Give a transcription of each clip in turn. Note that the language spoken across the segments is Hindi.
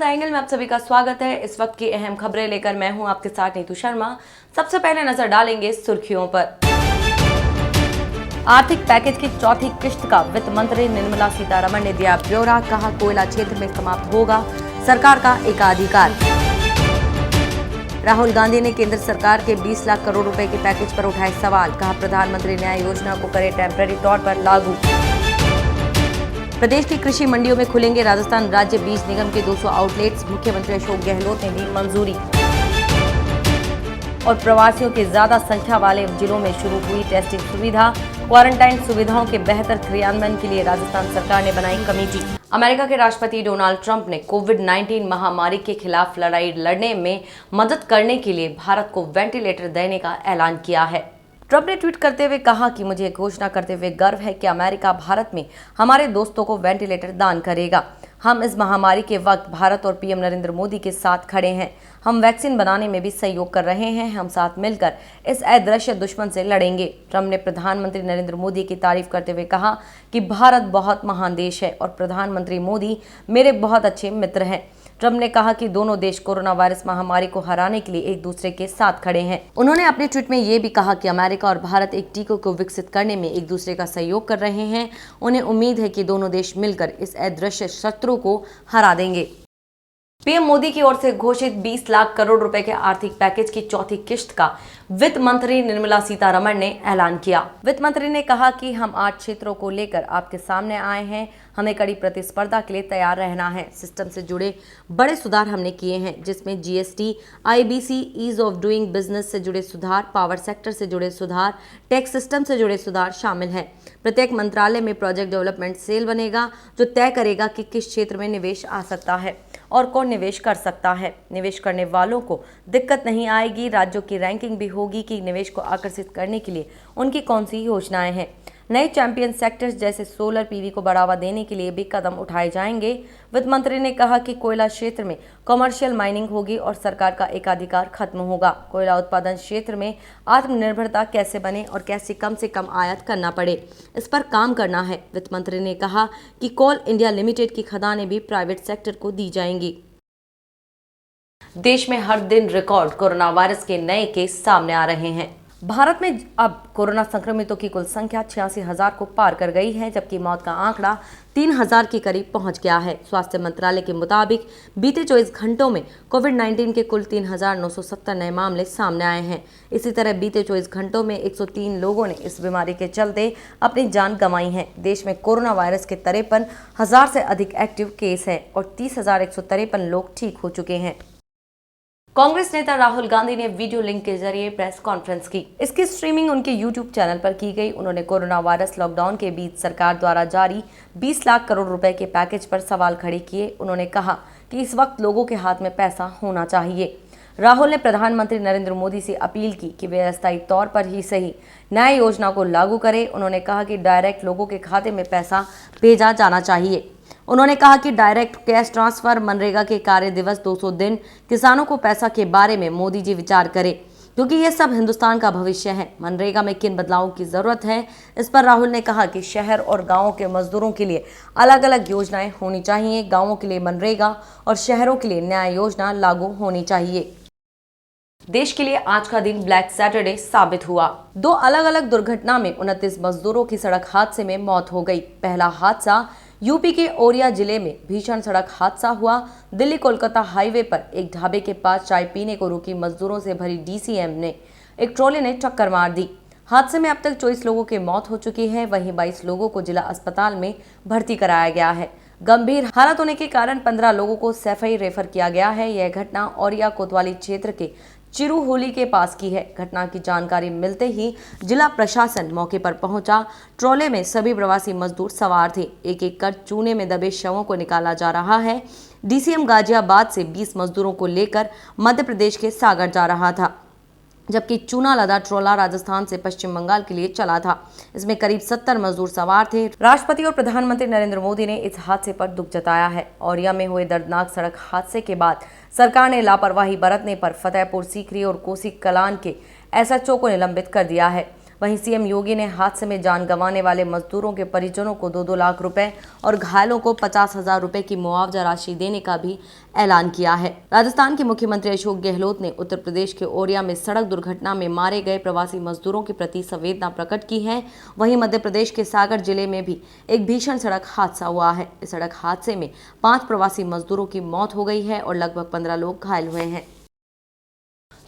एंगल में आप सभी का स्वागत है। इस वक्त की अहम खबरें लेकर मैं हूं आपके साथ नीतू शर्मा। सबसे पहले नजर डालेंगे सुर्खियों पर। आर्थिक पैकेज की चौथी किश्त का वित्त मंत्री निर्मला सीतारमण ने दिया ब्यौरा। कहा, कोयला क्षेत्र में समाप्त होगा सरकार का एकाधिकार। राहुल गांधी ने केंद्र सरकार के 20 लाख करोड़ रुपए के पैकेज पर उठाए सवाल। कहा, प्रधानमंत्री न्याय योजना को करे टेम्पररी तौर पर लागू। प्रदेश की कृषि मंडियों में खुलेंगे राजस्थान राज्य बीज निगम के 200 आउटलेट्स। मुख्यमंत्री अशोक गहलोत ने दी मंजूरी। और प्रवासियों की ज्यादा संख्या वाले जिलों में शुरू हुई टेस्टिंग सुविधा। क्वारंटाइन सुविधाओं के बेहतर क्रियान्वयन के लिए राजस्थान सरकार ने बनाई कमेटी। अमेरिका के राष्ट्रपति डोनाल्ड ट्रंप ने कोविड-19 महामारी के खिलाफ लड़ाई लड़ने में मदद करने के लिए भारत को वेंटिलेटर देने का ऐलान किया है। ट्रंप ने ट्वीट करते हुए कहा कि मुझे घोषणा करते हुए गर्व है कि अमेरिका भारत में हमारे दोस्तों को वेंटिलेटर दान करेगा। हम इस महामारी के वक्त भारत और पीएम नरेंद्र मोदी के साथ खड़े हैं। हम वैक्सीन बनाने में भी सहयोग कर रहे हैं। हम साथ मिलकर इस अदृश्य दुश्मन से लड़ेंगे। ट्रंप ने प्रधानमंत्री नरेंद्र मोदी की तारीफ करते हुए कहा कि भारत बहुत महान देश है और प्रधानमंत्री मोदी मेरे बहुत अच्छे मित्र हैं। ट्रंप ने कहा कि दोनों देश कोरोना वायरस महामारी को हराने के लिए एक दूसरे के साथ खड़े हैं। उन्होंने अपने ट्वीट में ये भी कहा कि अमेरिका और भारत एक टीके को विकसित करने में एक दूसरे का सहयोग कर रहे हैं। उन्हें उम्मीद है कि दोनों देश मिलकर इस अदृश्य शत्रु को हरा देंगे। पीएम मोदी की ओर से घोषित 20 लाख करोड़ रुपए के आर्थिक पैकेज की चौथी किश्त का वित्त मंत्री निर्मला सीतारमण ने ऐलान किया। वित्त मंत्री ने कहा कि हम 8 क्षेत्रों को लेकर आपके सामने आए हैं। हमें कड़ी प्रतिस्पर्धा के लिए तैयार रहना है। सिस्टम से जुड़े बड़े सुधार हमने किए हैं, जिसमें GST, IBC, ease of doing business से जुड़े सुधार, पावर सेक्टर से जुड़े सुधार, टैक्स सिस्टम से जुड़े सुधार शामिल हैं। प्रत्येक मंत्रालय में प्रोजेक्ट डेवलपमेंट सेल बनेगा जो तय करेगा कि किस क्षेत्र में निवेश आ सकता है और कौन निवेश कर सकता है। निवेश करने वालों को दिक्कत नहीं आएगी। राज्यों की रैंकिंग भी होगी कि निवेश को आकर्षित करने के लिए उनकी कौन सी योजनाएं हैं। नए चैंपियन सेक्टर्स जैसे सोलर पीवी को बढ़ावा देने के लिए भी कदम उठाए जाएंगे। वित्त मंत्री ने कहा कि कोयला क्षेत्र में कमर्शियल माइनिंग होगी और सरकार का एकाधिकार खत्म होगा। कोयला उत्पादन क्षेत्र में आत्मनिर्भरता कैसे बने और कैसे कम से कम आयात करना पड़े, इस पर काम करना है। वित्त मंत्री ने कहा कि कोल इंडिया लिमिटेड की खदानें भी प्राइवेट सेक्टर को दी जाएंगी। देश में हर दिन रिकॉर्ड कोरोना वायरस के नए केस सामने आ रहे हैं। भारत में अब कोरोना संक्रमितों की कुल संख्या 86,000 को पार कर गई है, जबकि मौत का आंकड़ा 3,000 के करीब पहुंच गया है। स्वास्थ्य मंत्रालय के मुताबिक बीते 24 घंटों में कोविड-19 के कुल 3,970 नए मामले सामने आए हैं। इसी तरह बीते 24 घंटों में 103 लोगों ने इस बीमारी के चलते अपनी जान गंवाई है। देश में कोरोना वायरस के 53,000 से अधिक एक्टिव केस हैं और 30,153 लोग ठीक हो चुके हैं। कांग्रेस नेता राहुल गांधी ने वीडियो लिंक के जरिए प्रेस कॉन्फ्रेंस की। इसकी स्ट्रीमिंग उनके यूट्यूब चैनल पर की गई। उन्होंने कोरोना वायरस लॉकडाउन के बीच सरकार द्वारा जारी 20 लाख करोड़ रुपए के पैकेज पर सवाल खड़े किए। उन्होंने कहा कि इस वक्त लोगों के हाथ में पैसा होना चाहिए। राहुल ने प्रधानमंत्री नरेंद्र मोदी से अपील की कि वे अस्थायी तौर पर ही सही न्याय योजना को लागू करें। उन्होंने कहा कि डायरेक्ट लोगों के खाते में पैसा भेजा जाना चाहिए। उन्होंने कहा कि डायरेक्ट कैश ट्रांसफर, मनरेगा के कार्य दिवस, 200 दिन, किसानों को पैसा के बारे में मोदी जी विचार करें, क्योंकि ये सब हिंदुस्तान का भविष्य है। मनरेगा में किन बदलावों की जरूरत है, इस पर राहुल ने कहा कि शहर और गांवों के मजदूरों के लिए अलग अलग योजनाएं होनी चाहिए। गांवों के लिए मनरेगा और शहरों के लिए न्याय योजना लागू होनी चाहिए। देश के लिए आज का दिन ब्लैक सैटरडे साबित हुआ। 2 अलग अलग दुर्घटना में 29 मजदूरों की सड़क हादसे में मौत हो गई। पहला हादसा यूपी के औरिया जिले में भीषण सड़क हादसा हुआ। दिल्ली कोलकाता हाईवे पर एक ढाबे के पास चाय पीने को रुकी मजदूरों से भरी डीसीएम ने एक ट्रॉली ने टक्कर मार दी। हादसे में अब तक 24 लोगों की मौत हो चुकी है। वहीं 22 लोगों को जिला अस्पताल में भर्ती कराया गया है। गंभीर हालत होने के कारण 15 लोगों को सैफई रेफर किया गया है। यह घटना औरिया कोतवाली क्षेत्र के चिरूहोली के पास की है। घटना की जानकारी मिलते ही जिला प्रशासन मौके पर पहुंचा। ट्रॉले में सभी प्रवासी मजदूर सवार थे। एक एक कर चूने में दबे शवों को निकाला जा रहा है। डीसीएम गाजियाबाद से 20 मजदूरों को लेकर मध्य प्रदेश के सागर जा रहा था, जबकि चूना लदा ट्रोला राजस्थान से पश्चिम बंगाल के लिए चला था। इसमें करीब 70 मजदूर सवार थे। राष्ट्रपति और प्रधानमंत्री नरेंद्र मोदी ने इस हादसे पर दुख जताया है। औरिया में हुए दर्दनाक सड़क हादसे के बाद सरकार ने लापरवाही बरतने पर फतेहपुर सीकरी और कोसी कलान के एसएचओ को निलंबित कर दिया है। वहीं सीएम योगी ने हादसे में जान गंवाने वाले मजदूरों के परिजनों को 2-2 लाख रुपए और घायलों को 50,000 रुपए की मुआवजा राशि देने का भी ऐलान किया है। राजस्थान के मुख्यमंत्री अशोक गहलोत ने उत्तर प्रदेश के ओरिया में सड़क दुर्घटना में मारे गए प्रवासी मजदूरों के प्रति संवेदना प्रकट की है। वहीं मध्य प्रदेश के सागर जिले में भी एक भीषण सड़क हादसा हुआ है। इस सड़क हादसे में 5 प्रवासी मजदूरों की मौत हो गई है और लगभग 15 लोग घायल हुए हैं।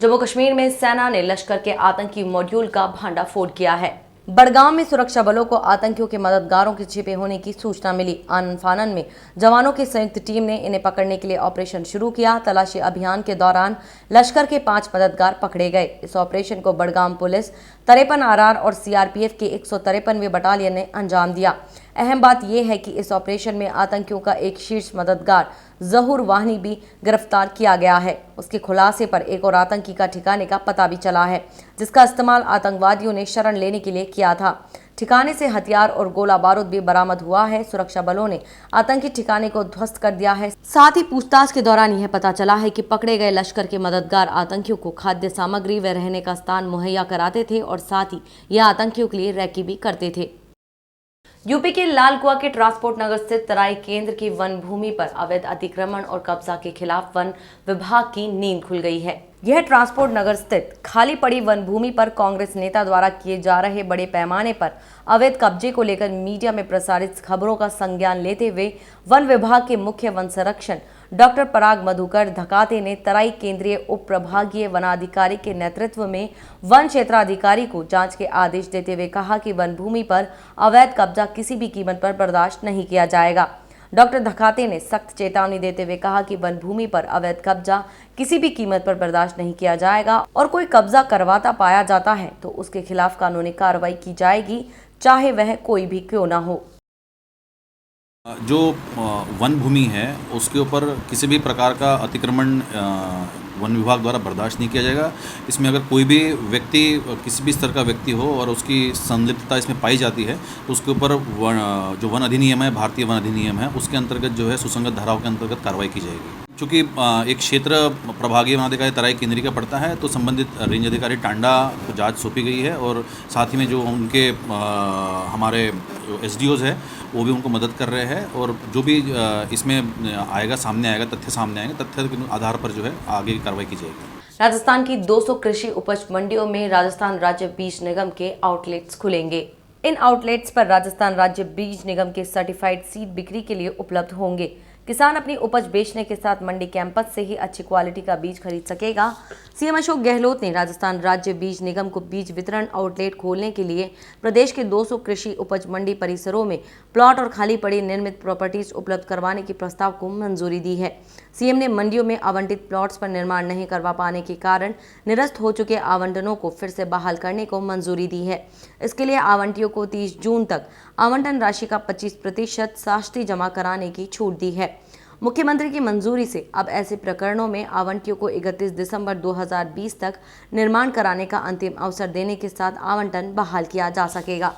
जम्मू कश्मीर में सेना ने लश्कर के आतंकी मॉड्यूल का भंडाफोड़ किया है। बड़गांव में सुरक्षा बलों को आतंकियों के मददगारों के छिपे होने की सूचना मिली। आनन फानन में जवानों की संयुक्त टीम ने इन्हें पकड़ने के लिए ऑपरेशन शुरू किया। तलाशी अभियान के दौरान लश्कर के 5 मददगार पकड़े गए। इस ऑपरेशन को बड़गाम पुलिस 53 आरआर और सीआरपीएफ की 153वीं बटालियन ने अंजाम दिया। अहम बात यह है कि इस ऑपरेशन में आतंकियों का एक शीर्ष मददगार जहूर वाहनी भी गिरफ्तार किया गया है। उसके खुलासे पर एक और आतंकी का ठिकाने का पता भी चला है, जिसका इस्तेमाल आतंकवादियों ने शरण लेने के लिए किया था। ठिकाने से हथियार और गोला बारूद भी बरामद हुआ है। सुरक्षा बलों ने आतंकी ठिकाने को ध्वस्त कर दिया है। साथ ही पूछताछ के दौरान यह पता चला है कि पकड़े गए लश्कर के मददगार आतंकियों को खाद्य सामग्री व रहने का स्थान मुहैया कराते थे और साथ ही यह आतंकियों के लिए रैकी भी करते थे। यूपी के लालकुआ के ट्रांसपोर्ट नगर स्थित तराई केंद्र की वन भूमि पर अवैध अतिक्रमण और कब्जा के खिलाफ वन विभाग की नींद खुल गई है। यह ट्रांसपोर्ट नगर स्थित खाली पड़ी वन भूमि पर कांग्रेस नेता द्वारा किए जा रहे बड़े पैमाने पर अवैध कब्जे को लेकर मीडिया में प्रसारित खबरों का संज्ञान लेते हुए वन विभाग के मुख्य वन संरक्षण डॉक्टर पराग मधुकर धकाते ने तराई केंद्रीय उप प्रभागीय वनाधिकारी के नेतृत्व में वन क्षेत्राधिकारी को जांच के आदेश देते हुए कहा कि वन भूमि पर अवैध कब्जा किसी भी कीमत पर बर्दाश्त नहीं किया जाएगा। डॉक्टर धकाते ने सख्त चेतावनी देते हुए कहा कि वन भूमि पर अवैध कब्जा किसी भी कीमत पर बर्दाश्त नहीं किया जाएगा और कोई कब्जा करवाता पाया जाता है तो उसके खिलाफ कानूनी कार्रवाई की जाएगी, चाहे वह कोई भी क्यों ना हो। जो वन भूमि है उसके ऊपर किसी भी प्रकार का अतिक्रमण वन विभाग द्वारा बर्दाश्त नहीं किया जाएगा। इसमें अगर कोई भी व्यक्ति किसी भी स्तर का व्यक्ति हो और उसकी संलिप्तता इसमें पाई जाती है तो उसके ऊपर जो वन अधिनियम है, भारतीय वन अधिनियम है, उसके अंतर्गत जो है सुसंगत धाराओं के अंतर्गत कार्रवाई की जाएगी। चूँकि एक क्षेत्र प्रभागीय वनाधिकारी तराई केंद्रीय का पड़ता है तो संबंधित रेंज अधिकारी टांडा को जांच सौंपी गई है और साथ ही में जो उनके हमारे एसडीओज है वो भी उनको मदद कर रहे हैं और जो भी इसमें आएगा सामने आएगा, तथ्य सामने आएंगे, तथ्य के आधार पर जो है आगे की कार्रवाई की जाएगी। राजस्थान की 200 कृषि उपज मंडियों में राजस्थान राज्य बीज निगम के आउटलेट्स खुलेंगे। इन आउटलेट्स पर राजस्थान राज्य बीज निगम के सर्टिफाइड सीड बिक्री के लिए उपलब्ध होंगे। किसान अपनी उपज बेचने के साथ मंडी कैंपस से ही अच्छी क्वालिटी का बीज खरीद सकेगा। सीएम अशोक गहलोत ने राजस्थान राज्य बीज निगम को बीज वितरण आउटलेट खोलने के लिए प्रदेश के 200 कृषि उपज मंडी परिसरों में प्लॉट और खाली पड़ी निर्मित प्रॉपर्टीज उपलब्ध करवाने के प्रस्ताव को मंजूरी दी है। सीएम ने मंडियों में आवंटित प्लॉट्स पर निर्माण नहीं करवा पाने के कारण निरस्त हो चुके आवंटनों को फिर से बहाल करने को मंजूरी दी है। इसके लिए आवंटियों को 30 जून तक आवंटन राशि का 25% शास्ती जमा कराने की छूट दी है। मुख्यमंत्री की मंजूरी से अब ऐसे प्रकरणों में आवंटियों को 31 दिसंबर 2020 तक निर्माण कराने का अंतिम अवसर देने के साथ आवंटन बहाल किया जा सकेगा।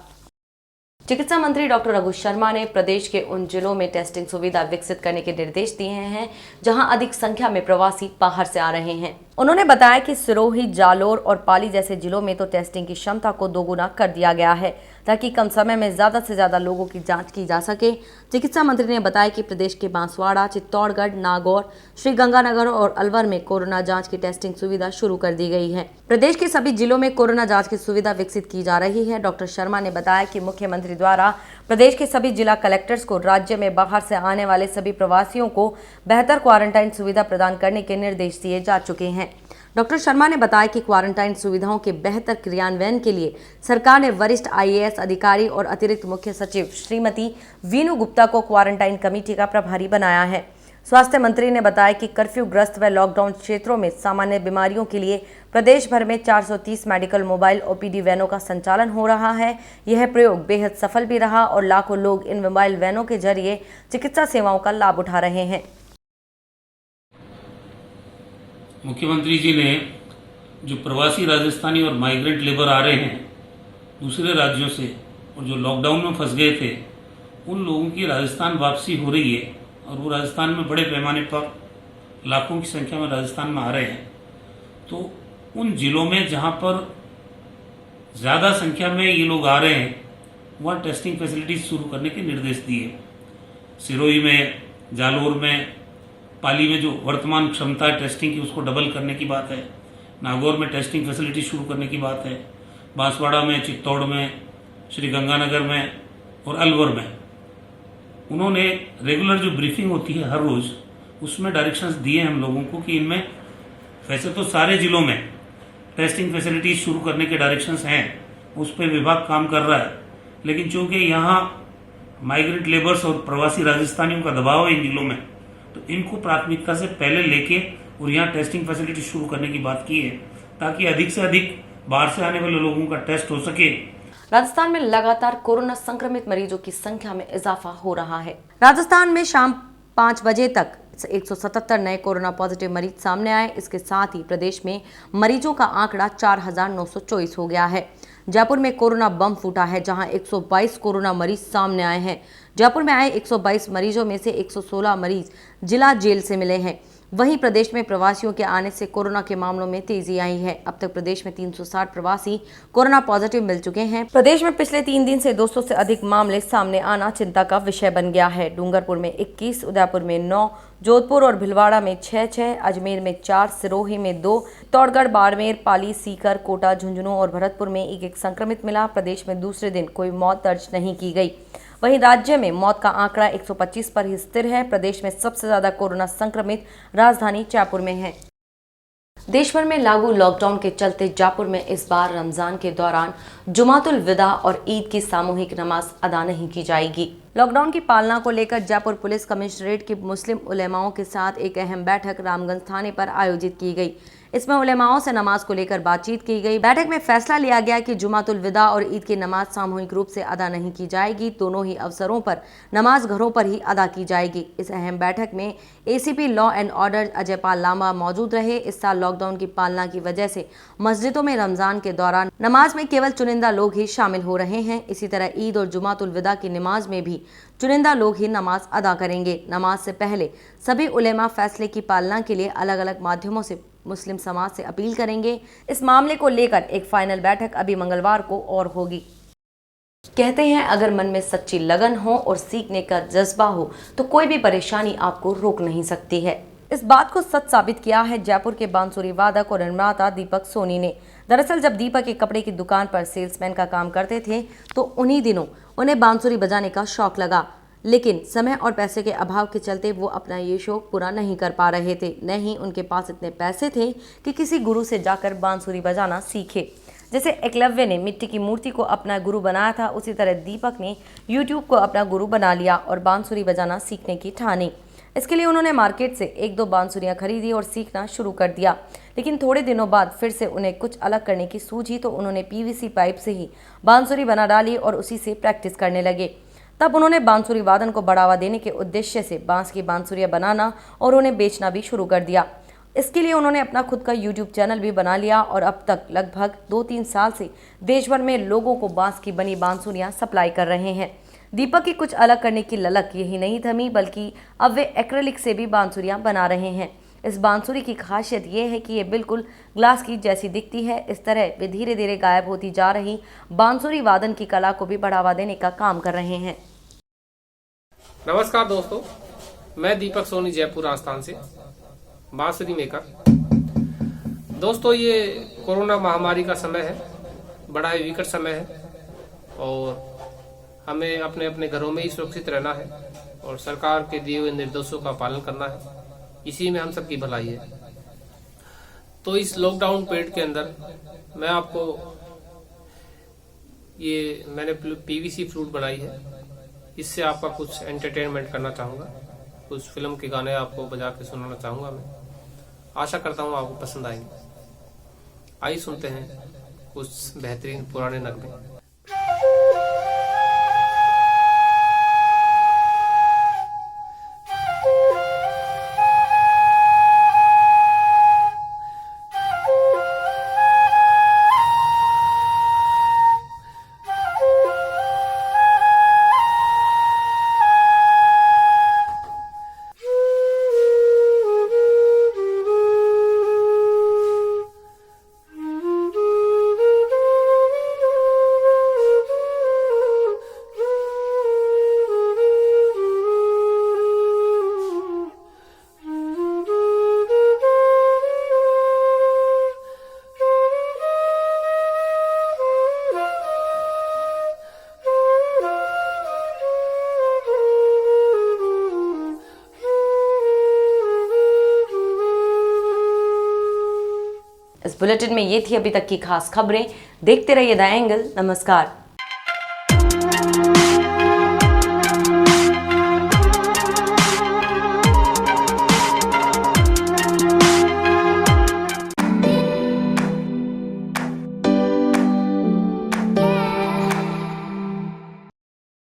चिकित्सा मंत्री डॉक्टर रघु शर्मा ने प्रदेश के उन जिलों में टेस्टिंग सुविधा विकसित करने के निर्देश दिए हैं जहां अधिक संख्या में प्रवासी बाहर से आ रहे हैं। उन्होंने बताया कि सिरोही, जालोर और पाली जैसे जिलों में तो टेस्टिंग की क्षमता को दोगुना कर दिया गया है ताकि कम समय में ज़्यादा से ज़्यादा लोगों की जांच की जा सके। चिकित्सा मंत्री ने बताया कि प्रदेश के बांसवाड़ा, चित्तौड़गढ़, नागौर, श्रीगंगानगर और अलवर में कोरोना जांच की टेस्टिंग सुविधा शुरू कर दी गई है। प्रदेश के सभी जिलों में कोरोना जांच की सुविधा विकसित की जा रही है। डॉक्टर शर्मा ने बताया कि मुख्यमंत्री द्वारा प्रदेश के सभी जिला कलेक्टर्स को राज्य में बाहर से आने वाले सभी प्रवासियों को बेहतर क्वारंटाइन सुविधा प्रदान करने के निर्देश दिए जा चुके हैं। डॉक्टर शर्मा ने बताया कि क्वारंटाइन सुविधाओं के बेहतर क्रियान्वयन के लिए सरकार ने वरिष्ठ आईएएस अधिकारी और अतिरिक्त मुख्य सचिव श्रीमती वीनू गुप्ता को क्वारंटाइन कमेटी का प्रभारी बनाया है। स्वास्थ्य मंत्री ने बताया कि कर्फ्यू ग्रस्त व लॉकडाउन क्षेत्रों में सामान्य बीमारियों के लिए प्रदेश भर में 430 मेडिकल मोबाइल ओपीडी वैनों का संचालन हो रहा है। यह प्रयोग बेहद सफल भी रहा और लाखों लोग इन मोबाइल वैनों के जरिए चिकित्सा सेवाओं का लाभ उठा रहे हैं। मुख्यमंत्री जी ने जो प्रवासी राजस्थानी और माइग्रेंट लेबर आ रहे हैं दूसरे राज्यों से और जो लॉकडाउन में फंस गए थे उन लोगों की राजस्थान वापसी हो रही है और वो राजस्थान में बड़े पैमाने पर लाखों की संख्या में राजस्थान में आ रहे हैं। तो उन जिलों में जहाँ पर ज़्यादा संख्या में ये लोग आ रहे हैं वहाँ टेस्टिंग फैसिलिटीज शुरू करने के निर्देश दिए। सिरोही में, जालोर में, पाली में जो वर्तमान क्षमता है टेस्टिंग की उसको डबल करने की बात है। नागौर में टेस्टिंग फैसिलिटी शुरू करने की बात है। बांसवाड़ा में, चित्तौड़ में, श्री गंगानगर में और अलवर में उन्होंने रेगुलर जो ब्रीफिंग होती है हर रोज उसमें डायरेक्शंस दिए हम लोगों को कि इनमें वैसे तो सारे जिलों में टेस्टिंग फैसिलिटीज शुरू करने के डायरेक्शंस हैं, उस पर विभाग काम कर रहा है, लेकिन चूंकि यहाँ माइग्रेंट लेबर्स और प्रवासी राजस्थानियों का दबाव है इन जिलों में, तो इनको प्राथमिकता से पहले लेके और यहाँ टेस्टिंग फैसिलिटी शुरू करने की बात की है ताकि अधिक से अधिक बाहर से आने वाले लोगों का टेस्ट हो सके। राजस्थान में लगातार कोरोना संक्रमित मरीजों की संख्या में इजाफा हो रहा है। राजस्थान में शाम 5 बजे तक 177 नए कोरोना पॉजिटिव मरीज सामने आए। इसके साथ ही प्रदेश में मरीजों का आंकड़ा 4924 हो गया है। जयपुर में कोरोना बम फूटा है, जहां 122 कोरोना मरीज सामने आए हैं। जयपुर में आए 122 मरीजों में से 116 मरीज जिला जेल से मिले हैं। वहीं प्रदेश में प्रवासियों के आने से कोरोना के मामलों में तेजी आई है। अब तक प्रदेश में 360 प्रवासी कोरोना पॉजिटिव मिल चुके हैं। प्रदेश में पिछले 3 दिन से 200 से अधिक मामले सामने आना चिंता का विषय बन गया है। डूंगरपुर में 21, उदयपुर में 9, जोधपुर और भिलवाड़ा में 6, अजमेर में 4, सिरोही में 2, चित्तौड़गढ़, बाड़मेर, पाली, सीकर, कोटा, झुंझुनू और भरतपुर में एक संक्रमित मिला। प्रदेश में दूसरे दिन कोई मौत दर्ज नहीं की गई। वहीं राज्य में मौत का आंकड़ा 125 पर ही स्थिर है। प्रदेश में सबसे ज्यादा कोरोना संक्रमित राजधानी जयपुर में है। देश भर में लागू लॉकडाउन के चलते जयपुर में इस बार रमजान के दौरान जुमातुल विदा और ईद की सामूहिक नमाज अदा नहीं की जाएगी। लॉकडाउन की पालना को लेकर जयपुर पुलिस कमिश्नरेट की मुस्लिम उलेमाओं के साथ एक अहम बैठक रामगंज थाने पर आयोजित की गई। इसमें उलेमाओं से नमाज को लेकर बातचीत की गई। बैठक में फैसला लिया गया कि जुमातुल विदा और ईद की नमाज सामूहिक रूप से अदा नहीं की जाएगी। दोनों ही अवसरों पर नमाज घरों पर ही अदा की जाएगी। इस अहम बैठक में ACP law and order Ajay Pal Lamba मौजूद रहे। इस साल लॉकडाउन की पालना की वजह से मस्जिदों में रमजान के दौरान नमाज में केवल चुनिंदा लोग ही शामिल हो रहे हैं। इसी तरह ईद और जुमातुल विदा की नमाज में भी चुनिंदा लोग ही नमाज अदा करेंगे। नमाज से पहले सभी उलेमा फैसले की पालना के लिए अलग अलग माध्यमों से मुस्लिम समाज से अपील करेंगे। इस मामले को लेकर एक फाइनल बैठक अभी मंगलवार को और होगी। कहते हैं अगर मन में सच्ची लगन हो और सीखने का जज्बा हो तो कोई भी परेशानी आपको रोक नहीं सकती है। इस बात को सच साबित किया है जयपुर के बांसुरी वादक और निर्माता दीपक सोनी ने। दरअसल जब दीपक एक कपड़े की दुकान पर सेल्समैन का काम करते थे तो उन्हीं दिनों उन्हें बांसुरी बजाने का शौक लगा, लेकिन समय और पैसे के अभाव के चलते वो अपना ये शौक पूरा नहीं कर पा रहे थे। न ही उनके पास इतने पैसे थे कि किसी गुरु से जाकर बांसुरी बजाना सीखे। जैसे एकलव्य ने मिट्टी की मूर्ति को अपना गुरु बनाया था, उसी तरह दीपक ने यूट्यूब को अपना गुरु बना लिया और बांसुरी बजाना सीखने की ठानी। इसके लिए उन्होंने मार्केट से 1-2 बांसुरियां खरीदी और सीखना शुरू कर दिया। लेकिन थोड़े दिनों बाद फिर से उन्हें कुछ अलग करने की सूझी तो उन्होंने पीवीसी पाइप से ही बांसुरी बना डाली और उसी से प्रैक्टिस करने लगे। तब उन्होंने बांसुरी वादन को बढ़ावा देने के उद्देश्य से बांस की बांसुरियां बनाना और उन्हें बेचना भी शुरू कर दिया। इसके लिए उन्होंने अपना खुद का यूट्यूब चैनल भी बना लिया और अब तक लगभग 2-3 साल से देश भर में लोगों को बांस की बनी बांसुरियां सप्लाई कर रहे हैं। दीपक की कुछ अलग करने की ललक यही नहीं थमी, बल्कि अब वे एक्रेलिक से भी बांसुरियां बना रहे हैं। इस बांसुरी की खासियत ये है कि ये बिल्कुल ग्लास की जैसी दिखती है। इस तरह वे धीरे धीरे गायब होती जा रही बांसुरी वादन की कला को भी बढ़ावा देने का काम कर रहे हैं। नमस्कार दोस्तों, मैं दीपक सोनी जयपुर राजस्थान से, बांसुरी मेकर। दोस्तों, ये कोरोना महामारी का समय है, बड़ा ही विकट समय है और हमें अपने अपने घरों में ही सुरक्षित रहना है और सरकार के दिए हुए निर्देशों का पालन करना है। इसी में हम सबकी भलाई है। तो इस लॉकडाउन पीरियड के अंदर मैं आपको मैंने पीवीसी फ्लूट बनाई है। इससे आपका कुछ एंटरटेनमेंट करना चाहूँगा, कुछ फिल्म के गाने आपको बजा के सुनाना चाहूँगा। मैं आशा करता हूँ आपको पसंद आएंगे। आइए सुनते हैं कुछ बेहतरीन पुराने नगमे। बुलेटिन में ये थी अभी तक की खास खबरें। देखते रहिए द एंगल। नमस्कार।